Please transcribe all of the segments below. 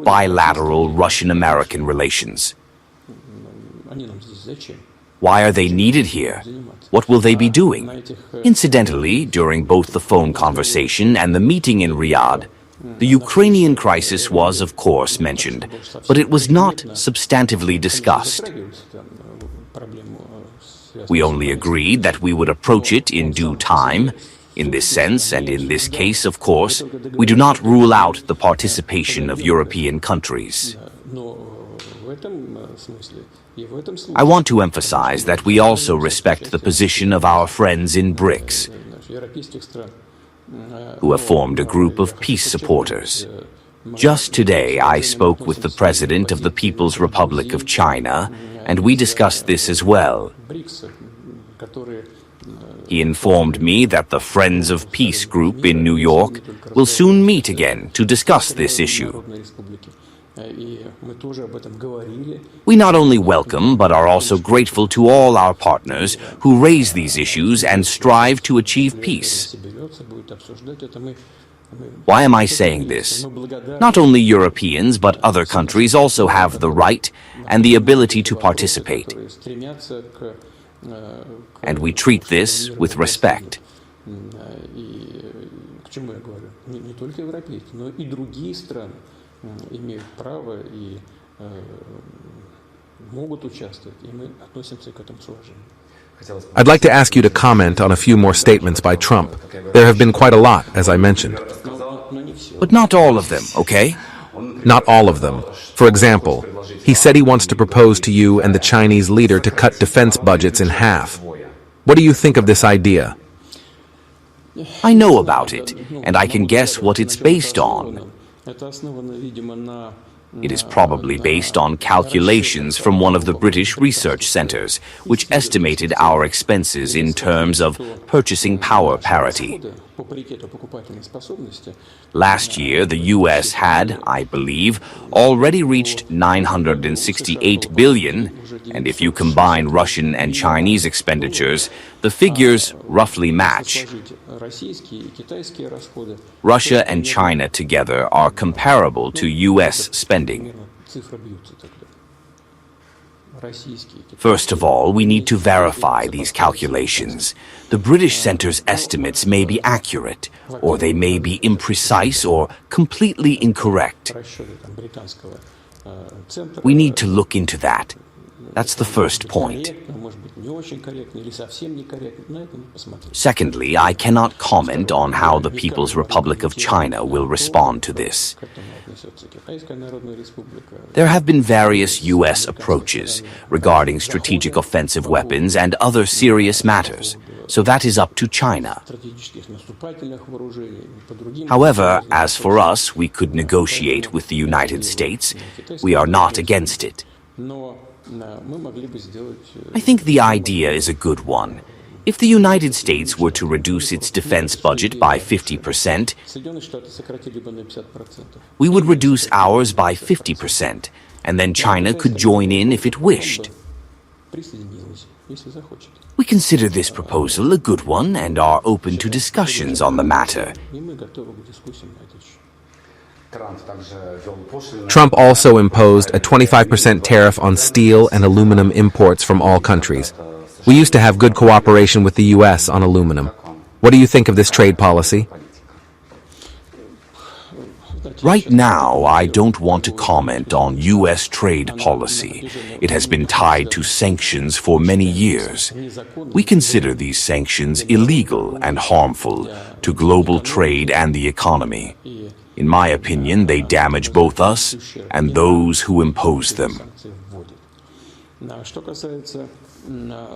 bilateral Russian-American relations. Why are they needed here? What will they be doing? Incidentally, during both the phone conversation and the meeting in Riyadh, the Ukrainian crisis was, of course, mentioned, but it was not substantively discussed. We only agreed that we would approach it in due time. In this sense, and in this case, of course, we do not rule out the participation of European countries. I want to emphasize that we also respect the position of our friends in BRICS, who have formed a group of peace supporters. Just today, I spoke with the President of the People's Republic of China, and we discussed this as well. He informed me that the Friends of Peace group in New York will soon meet again to discuss this issue. We not only welcome but are also grateful to all our partners who raise these issues and strive to achieve peace. Why am I saying this? Not only Europeans but other countries also have the right and the ability to participate. And we treat this with respect. I'd like to ask you to comment on a few more statements by Trump. There have been quite a lot, as I mentioned. But not all of them, okay? Not all of them. For example, he said he wants to propose to you and the Chinese leader to cut defense budgets in half. What do you think of this idea? I know about it, and I can guess what it's based on. It is probably based on calculations from one of the British research centers, which estimated our expenses in terms of purchasing power parity. Last year, the U.S. had, I believe, already reached $968 billion, and if you combine Russian and Chinese expenditures, the figures roughly match. Russia and China together are comparable to U.S. spending. First of all, we need to verify these calculations. The British Centre's estimates may be accurate, or they may be imprecise or completely incorrect. We need to look into that. That's the first point. Secondly, I cannot comment on how the People's Republic of China will respond to this. There have been various U.S. approaches regarding strategic offensive weapons and other serious matters, so that is up to China. However, as for us, we could negotiate with the United States. We are not against it. I think the idea is a good one. If the United States were to reduce its defense budget by 50%, we would reduce ours by 50%, and then China could join in if it wished. We consider this proposal a good one and are open to discussions on the matter. Trump also imposed a 25% tariff on steel and aluminum imports from all countries. We used to have good cooperation with the U.S. on aluminum. What do you think of this trade policy? Right now, I don't want to comment on U.S. trade policy. It has been tied to sanctions for many years. We consider these sanctions illegal and harmful to global trade and the economy. In my opinion, they damage both us and those who impose them.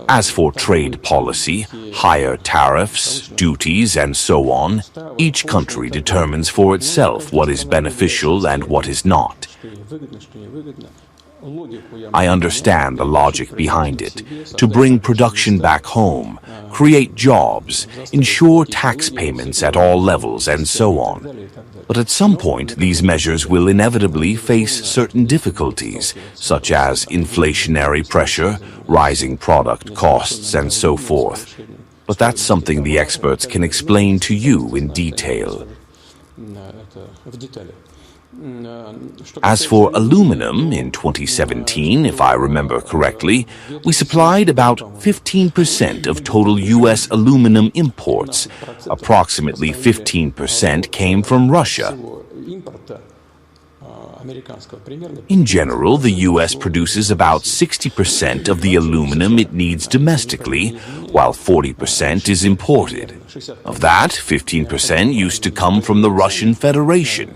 As for trade policy, higher tariffs, duties, and so on, each country determines for itself what is beneficial and what is not. I understand the logic behind it: to bring production back home, create jobs, ensure tax payments at all levels, and so on. But at some point, these measures will inevitably face certain difficulties, such as inflationary pressure, rising product costs, and so forth. But that's something the experts can explain to you in detail. As for aluminum, in 2017, if I remember correctly, we supplied about 15% of total U.S. aluminum imports. Approximately 15% came from Russia. In general, the U.S. produces about 60% of the aluminum it needs domestically, while 40% is imported. Of that, 15% used to come from the Russian Federation.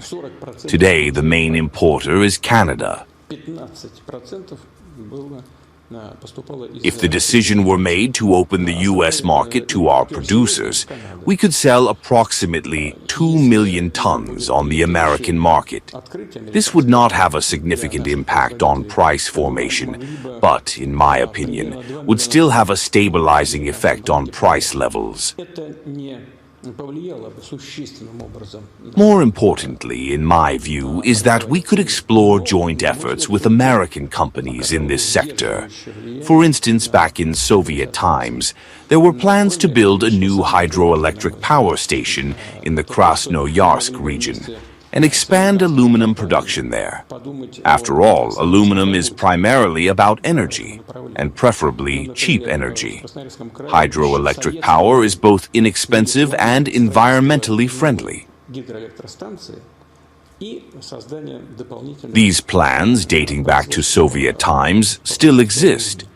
Today, the main importer is Canada. If the decision were made to open the U.S. market to our producers, we could sell approximately 2 million tons on the American market. This would not have a significant impact on price formation, but, in my opinion, would still have a stabilizing effect on price levels. More importantly, in my view, is that we could explore joint efforts with American companies in this sector. For instance, back in Soviet times, there were plans to build a new hydroelectric power station in the Krasnoyarsk region and expand aluminum production there. After all, aluminum is primarily about energy, and preferably cheap energy. Hydroelectric power is both inexpensive and environmentally friendly. These plans, dating back to Soviet times, still exist.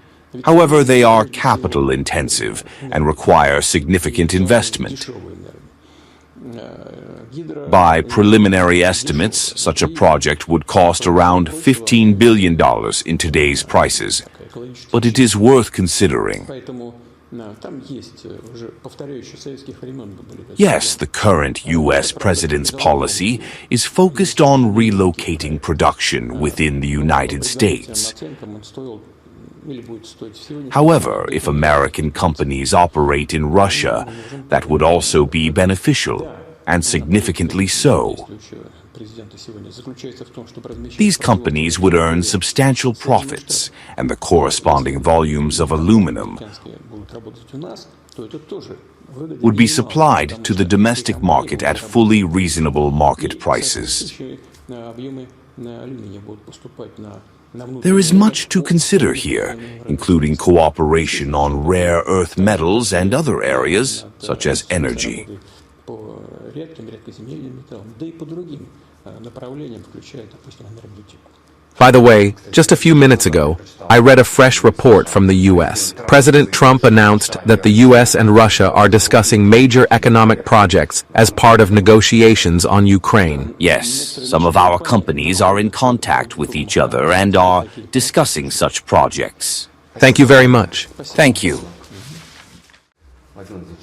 However, they are capital-intensive and require significant investment. By preliminary estimates, such a project would cost around $15 billion in today's prices, but it is worth considering. Yes, the current U.S. president's policy is focused on relocating production within the United States. However, if American companies operate in Russia, that would also be beneficial, and significantly so. These companies would earn substantial profits, and the corresponding volumes of aluminum would be supplied to the domestic market at fully reasonable market prices. There is much to consider here, including cooperation on rare earth metals and other areas, such as energy. By the way, just a few minutes ago, I read a fresh report from the U.S. President Trump announced that the U.S. and Russia are discussing major economic projects as part of negotiations on Ukraine. Yes, some of our companies are in contact with each other and are discussing such projects. Thank you very much. Thank you.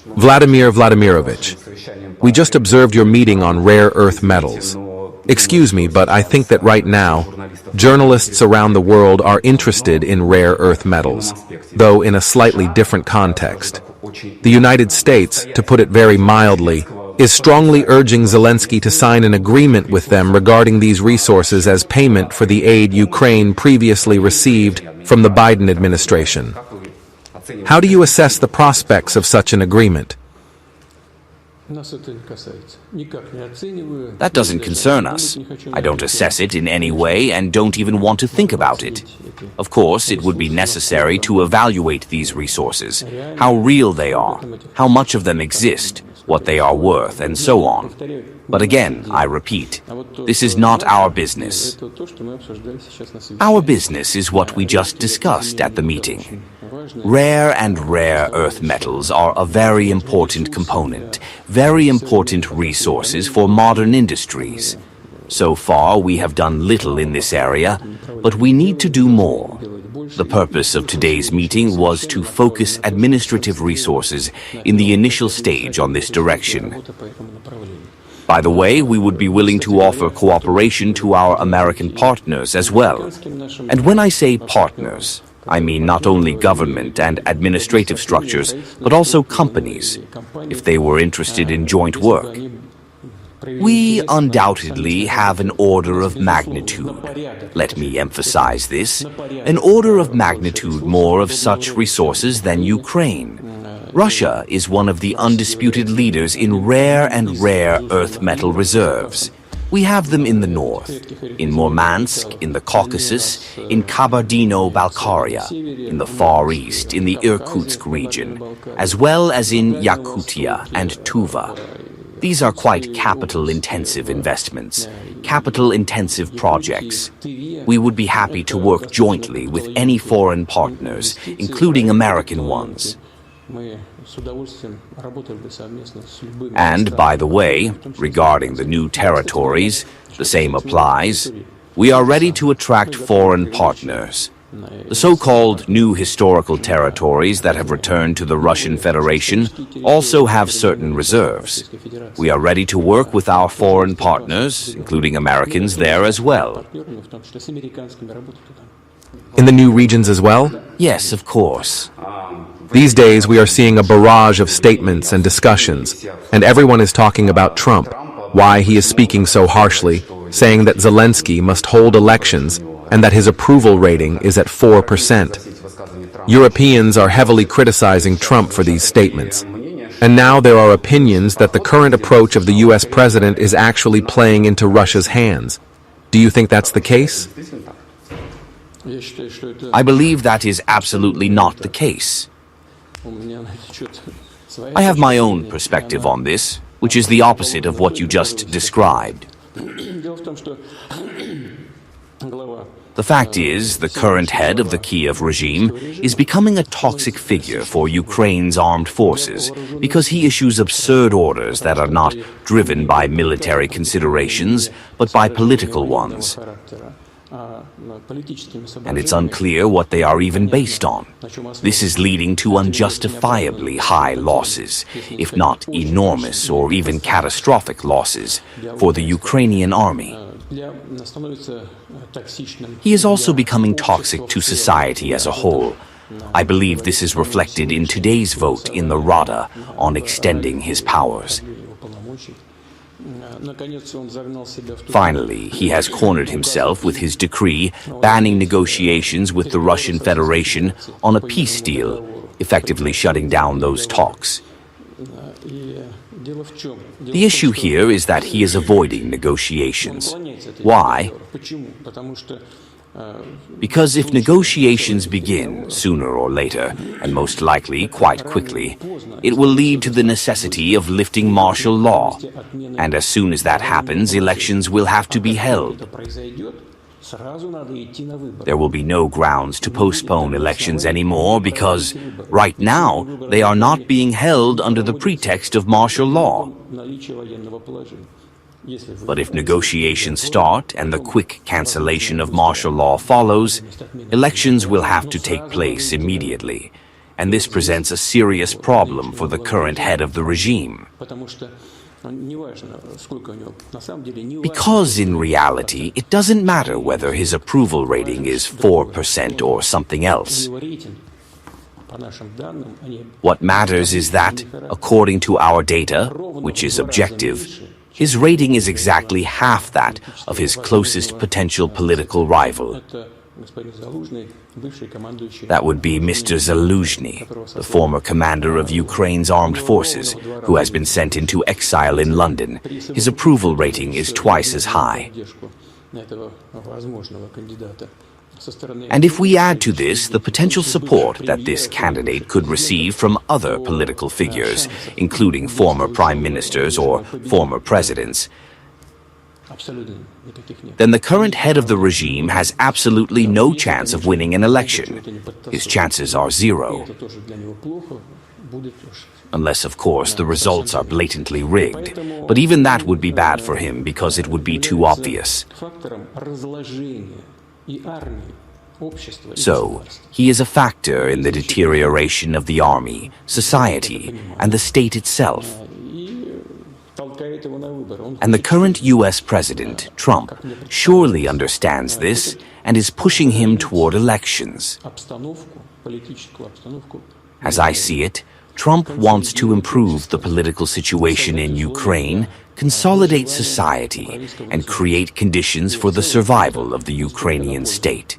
Vladimir Vladimirovich, we just observed your meeting on rare earth metals. Excuse me, but I think that right now, journalists around the world are interested in rare earth metals, though in a slightly different context. The United States, to put it very mildly, is strongly urging Zelensky to sign an agreement with them regarding these resources as payment for the aid Ukraine previously received from the Biden administration. How do you assess the prospects of such an agreement? That doesn't concern us. I don't assess it in any way and don't even want to think about it. Of course, it would be necessary to evaluate these resources, how real they are, how much of them exist, what they are worth, and so on. But again, I repeat, this is not our business. Our business is what we just discussed at the meeting. Rare and rare earth metals are a very important component, very important resources for modern industries. So far, we have done little in this area, but we need to do more. The purpose of today's meeting was to focus administrative resources in the initial stage on this direction. By the way, we would be willing to offer cooperation to our American partners as well. And when I say partners, I mean not only government and administrative structures, but also companies, if they were interested in joint work. We undoubtedly have an order of magnitude, let me emphasize this, an order of magnitude more of such resources than Ukraine. Russia is one of the undisputed leaders in rare and rare earth metal reserves. We have them in the north, in Murmansk, in the Caucasus, in Kabardino-Balkaria, in the Far East, in the Irkutsk region, as well as in Yakutia and Tuva. These are quite capital-intensive investments, capital-intensive projects. We would be happy to work jointly with any foreign partners, including American ones. And, by the way, regarding the new territories, the same applies. We are ready to attract foreign partners. The so-called new historical territories that have returned to the Russian Federation also have certain reserves. We are ready to work with our foreign partners, including Americans, there as well. In the new regions as well? Yes, of course. These days we are seeing a barrage of statements and discussions, and everyone is talking about Trump, why he is speaking so harshly, saying that Zelensky must hold elections and that his approval rating is at 4%. Europeans are heavily criticizing Trump for these statements. And now there are opinions that the current approach of the US president is actually playing into Russia's hands. Do you think that's the case? I believe that is absolutely not the case. I have my own perspective on this, which is the opposite of what you just described. The fact is, the current head of the Kiev regime is becoming a toxic figure for Ukraine's armed forces because he issues absurd orders that are not driven by military considerations, but by political ones. And it's unclear what they are even based on. This is leading to unjustifiably high losses, if not enormous or even catastrophic losses, for the Ukrainian army. He is also becoming toxic to society as a whole. I believe this is reflected in today's vote in the Rada on extending his powers. Finally, he has cornered himself with his decree banning negotiations with the Russian Federation on a peace deal, effectively shutting down those talks. The issue here is that he is avoiding negotiations. Why? Because if negotiations begin sooner or later, and most likely quite quickly, it will lead to the necessity of lifting martial law. And as soon as that happens, elections will have to be held. There will be no grounds to postpone elections anymore because, right now, they are not being held under the pretext of martial law. But if negotiations start and the quick cancellation of martial law follows, elections will have to take place immediately, and this presents a serious problem for the current head of the regime. Because in reality, it doesn't matter whether his approval rating is 4% or something else. What matters is that, according to our data, which is objective, his rating is exactly half that of his closest potential political rival. That would be Mr. Zelensky, the former commander of Ukraine's armed forces, who has been sent into exile in London. His approval rating is twice as high. And if we add to this the potential support that this candidate could receive from other political figures, including former prime ministers or former presidents, then the current head of the regime has absolutely no chance of winning an election. His chances are zero. Unless, of course, the results are blatantly rigged. But even that would be bad for him because it would be too obvious. So, he is a factor in the deterioration of the army, society, and the state itself. And the current US President, Trump, surely understands this and is pushing him toward elections. As I see it, Trump wants to improve the political situation in Ukraine, consolidate society, and create conditions for the survival of the Ukrainian state.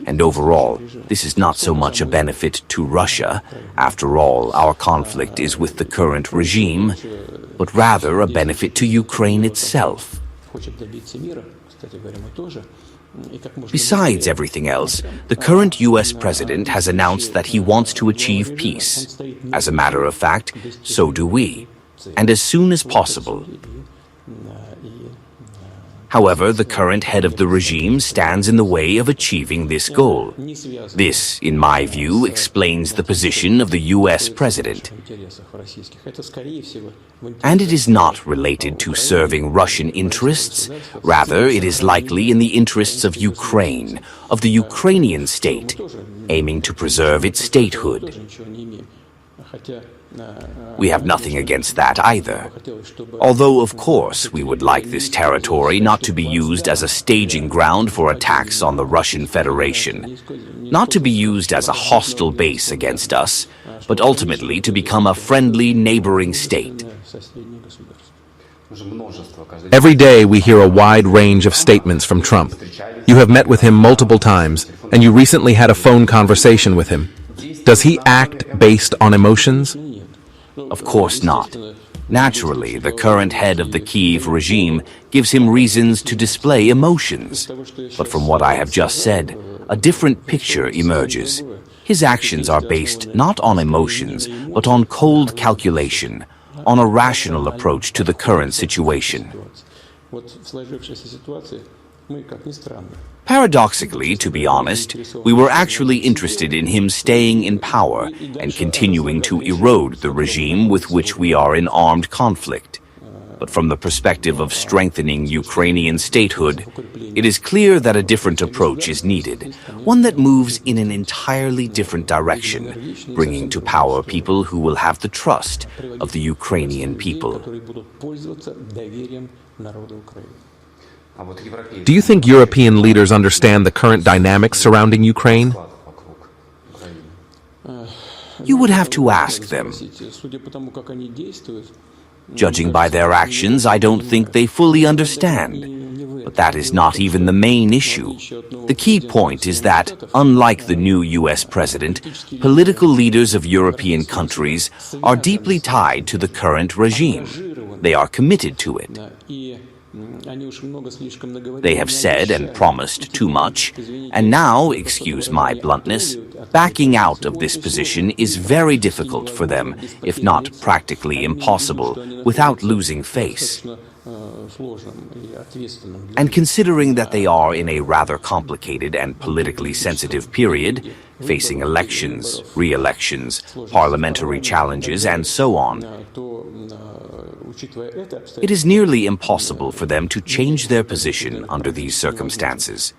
And overall, this is not so much a benefit to Russia. After all, our conflict is with the current regime, but rather a benefit to Ukraine itself. Besides everything else, the current US president has announced that he wants to achieve peace. As a matter of fact, so do we, and as soon as possible. However, the current head of the regime stands in the way of achieving this goal. This, in my view, explains the position of the US president. And it is not related to serving Russian interests. Rather, it is likely in the interests of Ukraine, of the Ukrainian state, aiming to preserve its statehood. We have nothing against that either. Although, of course, we would like this territory not to be used as a staging ground for attacks on the Russian Federation, not to be used as a hostile base against us, but ultimately to become a friendly neighboring state. Every day we hear a wide range of statements from Trump. You have met with him multiple times, and you recently had a phone conversation with him. Does he act based on emotions? Of course not. Naturally, the current head of the Kyiv regime gives him reasons to display emotions. But from what I have just said, a different picture emerges. His actions are based not on emotions, but on cold calculation, on a rational approach to the current situation. Paradoxically, to be honest, we were actually interested in him staying in power and continuing to erode the regime with which we are in armed conflict. But from the perspective of strengthening Ukrainian statehood, it is clear that a different approach is needed, one that moves in an entirely different direction, bringing to power people who will have the trust of the Ukrainian people. Do you think European leaders understand the current dynamics surrounding Ukraine? You would have to ask them. Judging by their actions, I don't think they fully understand. But that is not even the main issue. The key point is that, unlike the new US president, political leaders of European countries are deeply tied to the current regime. They are committed to it. They have said and promised too much, and now, excuse my bluntness, backing out of this position is very difficult for them, if not practically impossible, without losing face. And considering that they are in a rather complicated and politically sensitive period, facing elections, re-elections, parliamentary challenges, and so on, it is nearly impossible for them to change their position under these circumstances.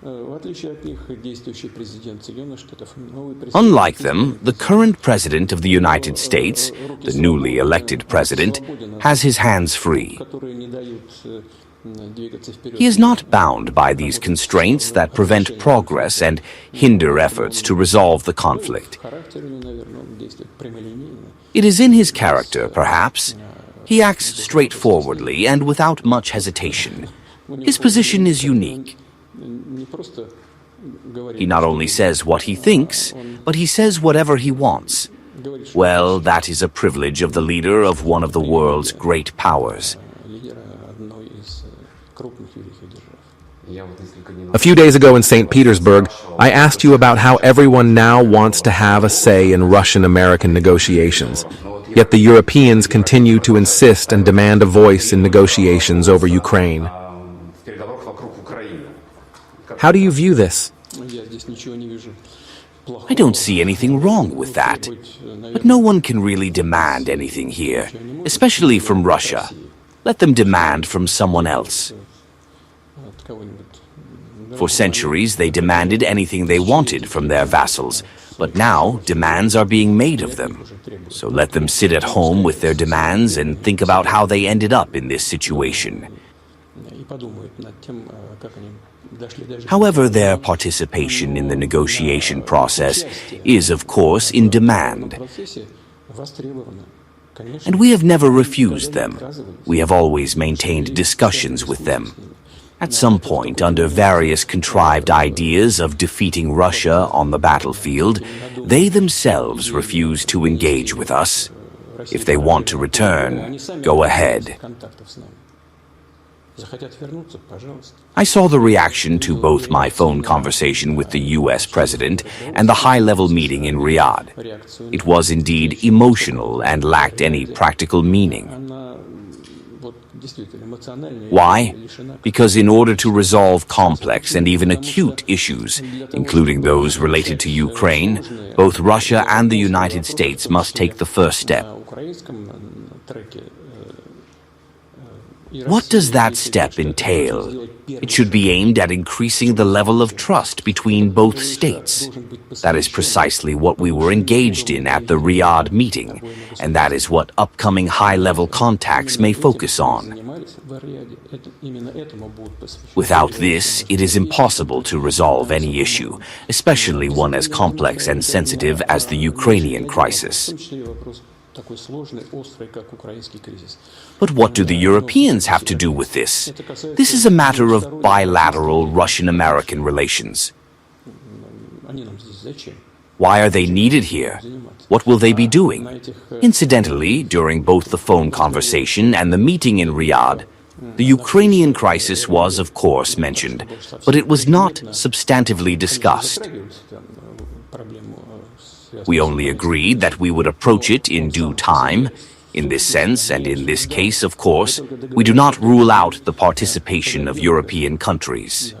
Unlike them, the current President of the United States, the newly elected President, has his hands free. He is not bound by these constraints that prevent progress and hinder efforts to resolve the conflict. It is in his character, perhaps. He acts straightforwardly and without much hesitation. His position is unique. He not only says what he thinks, but he says whatever he wants. Well, that is a privilege of the leader of one of the world's great powers. A few days ago in St. Petersburg, I asked you about how everyone now wants to have a say in Russian-American negotiations. Yet the Europeans continue to insist and demand a voice in negotiations over Ukraine. How do you view this? I don't see anything wrong with that. But no one can really demand anything here, especially from Russia. Let them demand from someone else. For centuries, they demanded anything they wanted from their vassals, but now demands are being made of them. So let them sit at home with their demands and think about how they ended up in this situation. However, their participation in the negotiation process is, of course, in demand. And we have never refused them. We have always maintained discussions with them. At some point, under various contrived ideas of defeating Russia on the battlefield, they themselves refuse to engage with us. If they want to return, go ahead. I saw the reaction to both my phone conversation with the US President and the high-level meeting in Riyadh. It was indeed emotional and lacked any practical meaning. Why? Because in order to resolve complex and even acute issues, including those related to Ukraine, both Russia and the United States must take the first step. What does that step entail? It should be aimed at increasing the level of trust between both states. That is precisely what we were engaged in at the Riyadh meeting, and that is what upcoming high-level contacts may focus on. Without this, it is impossible to resolve any issue, especially one as complex and sensitive as the Ukrainian crisis. But what do the Europeans have to do with this? This is a matter of bilateral Russian-American relations. Why are they needed here? What will they be doing? Incidentally, during both the phone conversation and the meeting in Riyadh, the Ukrainian crisis was, of course, mentioned, but it was not substantively discussed. We only agreed that we would approach it in due time. In this sense, and in this case, of course, we do not rule out the participation of European countries.